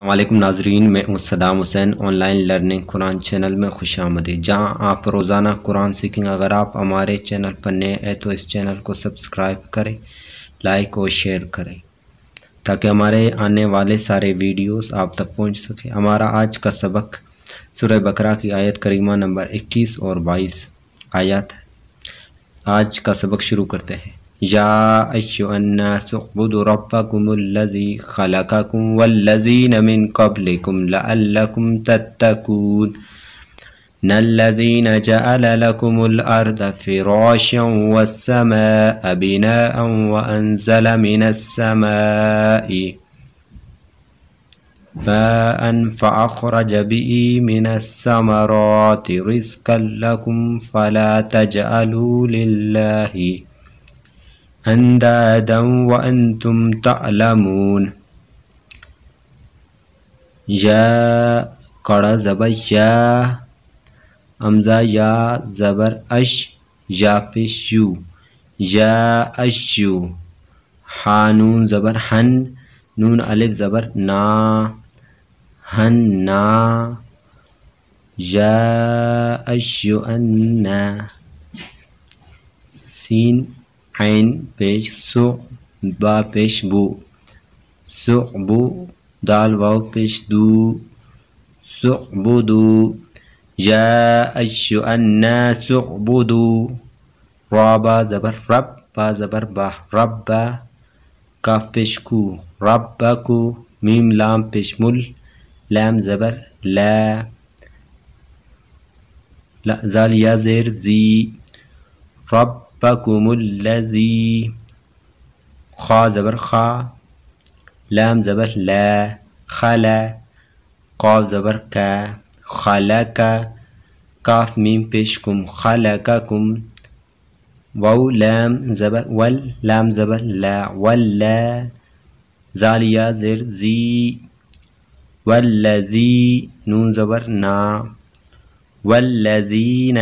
السلام علیکم ناظرین، میں ہوں Saddam Hussein. On line learning Quran channel میں خوش آمدید، جہاں آپ روزانہ قرآن سیکھیں۔ اگر آپ ہمارے چینل پر نئے ہیں تو اس چینل کو سبسکرائب کریں، لائک اور شیئر کریں تاکہ ہمارے آنے والے سارے ویڈیوز آپ تک پہنچ سکے۔ ہمارا آج کا سبق سورہ بقرہ کی آیت کریمہ نمبر 21 اور 22 آیات ہے۔ آج کا سبق شروع کرتے ہیں۔ یا ایھا الناس اعبدوا ربکم الذی خلقکم والذین من قبلکم لعلکم تتقون الذین جعل لکم الارض فراشا والسماء بناء وانزل من السماء ماء فأخرج به من الثمرات رزقا لكم فلا تجعلوا لله اندادا وانتم تعلمون۔ یا کڑا زبر یا، حمزہ یا زبر اش، یا پیش یو، یا اشیو، ہا نون زبر ہن، نون الف زبر نا، ہن نا، یا اشیو انا، سین عین پیش سو، با پیش بو، سعبو، دال واو پیش دو، سعبدو، یا ایھا الناس اعبدو، را با زبر رب، با زبر با، رب، کاف پیش کو، ربکو، میم لام پیش مل، لام زبر لا، زال یا زیر زی، ربکم الذی، خا زبر خا، لام زبر لا، خلا، قاف زبر کا، خلق، کاف میم پیش کم، خلقکم، واو لام زبر ول، لام زبر لا، ولا، زال یا زیر زی، والذی، نون زبر نا، والذین،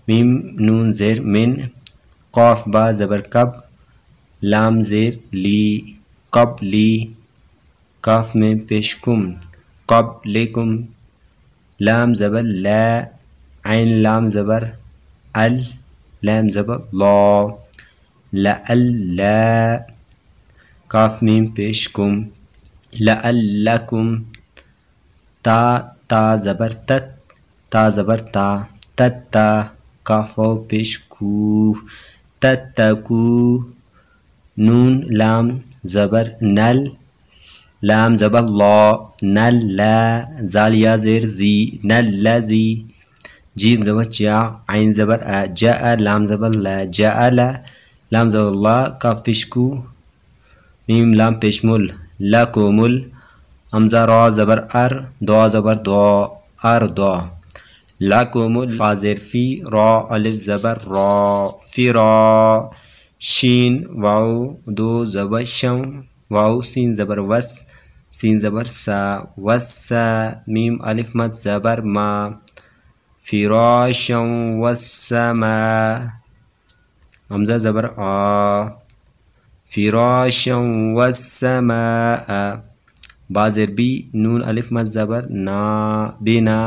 میم نون زیر من، قاف با زبر کب، لام زیر لی، قبلی، کاف میں پیش کم، قبلکم، لام زبر لا، عین لام زبر ال، لام زبر لا، لعلا، کاف میم پیش کم، لعلکم، تا زبر تت، تا زبر تا، تتا، کاف واو پیش کو، تتکو، نون لام زبر نل، لام زبر لا، نلا، زال یا زیر زی، نلذی، جیم زبر جا، عین زبر ا، جاء، لام زبر لا، جعل، لام زبر لا، کاف پیش کو، میم لام پیش مل، لکمل، حمزہ را زبر ار، دو زبر دو، اردا، لکمل، فا زیر فی، را الف زبر را، فرا، شین واو دو زبر شم، واو سین زبر وس، سین زبر سا، وسا، میم الف مد زبر ما، فراشا والسما، حمزہ زبر آ، فراشا والسماء، با زیر بی، نون الف مد زبر نا، بنا،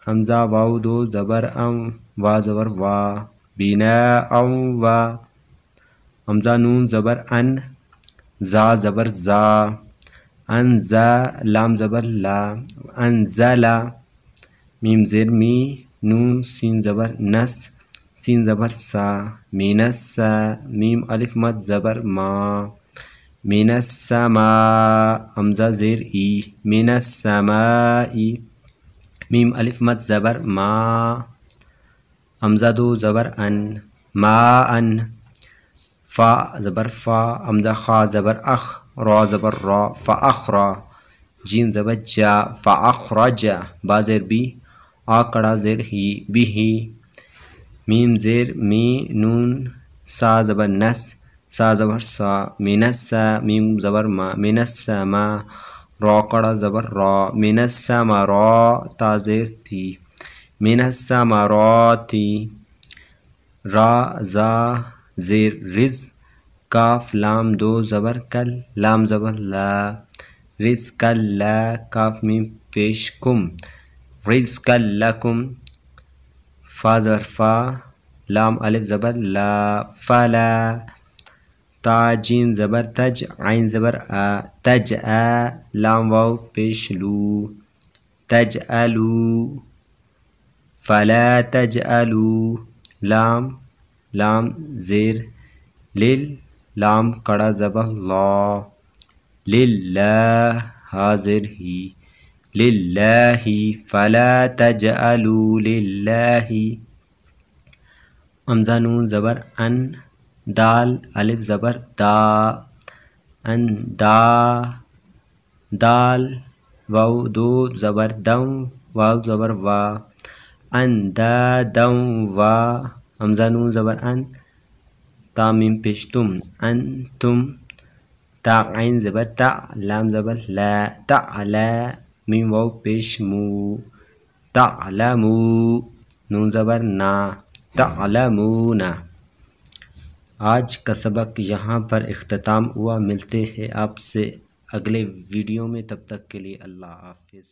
حمزہ واو دو زبر ام، وا زبر وا، بناء و، حمزہ نون زبر ان، زا زبر زا، انزا، لام زبر لا، انزلا، میم زیر می، نون سین زبر نس، سین زبر سا، مینسا، میم الف مد زبر ما، من السماء، حمزہ زیر ای، من السماء، میم الف مد زبر ما، حمزہ دو زبر ان، ما ان، فا زبر فا، حمزہ خا زبر اخ، را زبر را، فاخرا، جیم زبر جا، فاخرج، با زیر بی، آ کڑا زیر ہی، بھی، میم زیر می، نون سا زبر نس، سا زبر سا، من السا، میم زبر ما، من السما، را کڑا زبر را، من السمرا، تا زیر تی، من السمرات، را زا زیر رز، کاف لام دو زبر کل، لام زبر لا، رزق لا، کاف میم پیش کم، رزق لکم، فا زبر فا، لام الف زبر لا، فلا، تا جیم زبر تج، عین زبر آ، تج آ، لام واو پیش لو، تج الو، فلا تجعلوا، لام زیر لیل، لام کڑا زبر لا، للہ، حاضر ہی، للہ، فلا تجعلوا للہ، حمزہ نون زبر ان، دال الف زبر دا، ان دا، دال واو دو زبر دم، واو زبر وا، ان دا دم وا، حمزہ نون زبر ان، تا میم پیش تم، ان تم، تا عین زبر تا، لام زبر لا، تعلا، میم واو پیش مو، تعلمو، نون زبر نا، تعلمون۔ آج کا سبق یہاں پر اختتام ہوا، ملتے ہیں آپ سے اگلے ویڈیو میں، تب تک کے لیے اللہ حافظ۔